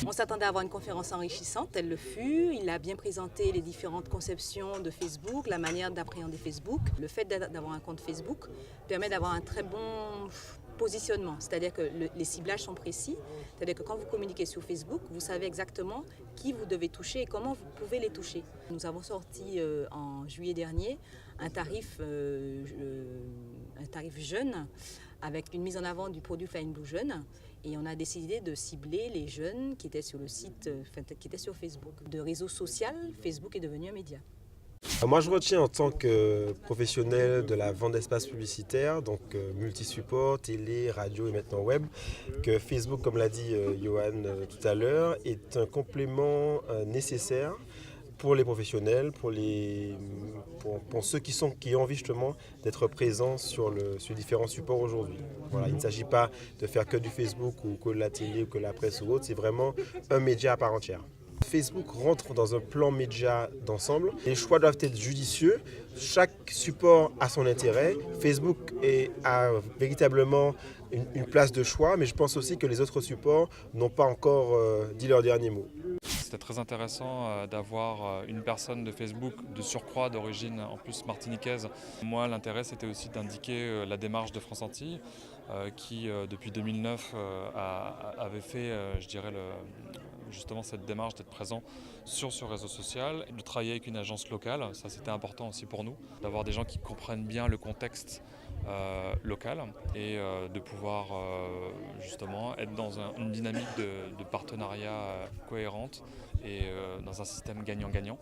On s'attendait à avoir une conférence enrichissante, elle le fut. Il a bien présenté les différentes conceptions de Facebook, la manière d'appréhender Facebook. Le fait d'avoir un compte Facebook permet d'avoir un très bon positionnement, c'est-à-dire que les ciblages sont précis, c'est-à-dire que quand vous communiquez sur Facebook, vous savez exactement qui vous devez toucher et comment vous pouvez les toucher. Nous avons sorti en juillet dernier un tarif jeune avec une mise en avant du produit Flying Blue Jeune, et on a décidé de cibler les jeunes qui étaient sur le site, qui étaient sur Facebook. De réseau social, Facebook est devenu un média. Moi, je retiens en tant que professionnel de la vente d'espace publicitaire, donc multi-support, télé, radio et maintenant web, que Facebook, comme l'a dit Johan tout à l'heure, est un complément nécessaire pour les professionnels, pour ceux qui ont envie justement d'être présents sur différents supports aujourd'hui. Voilà, il ne s'agit pas de faire que du Facebook ou que de la télé ou que de la presse ou autre, c'est vraiment un média à part entière. Facebook rentre dans un plan média d'ensemble. Les choix doivent être judicieux. Chaque support a son intérêt. Facebook a véritablement une place de choix, mais je pense aussi que les autres supports n'ont pas encore dit leur dernier mot. C'était très intéressant d'avoir une personne de Facebook de surcroît d'origine en plus martiniquaise. Moi, l'intérêt, c'était aussi d'indiquer la démarche de France Antilles qui, depuis 2009, avait fait, je dirais, justement cette démarche d'être présent sur ce réseau social, de travailler avec une agence locale. Ça, c'était important aussi pour nous, d'avoir des gens qui comprennent bien le contexte local et de pouvoir justement être dans une dynamique de partenariat cohérente et dans un système gagnant-gagnant.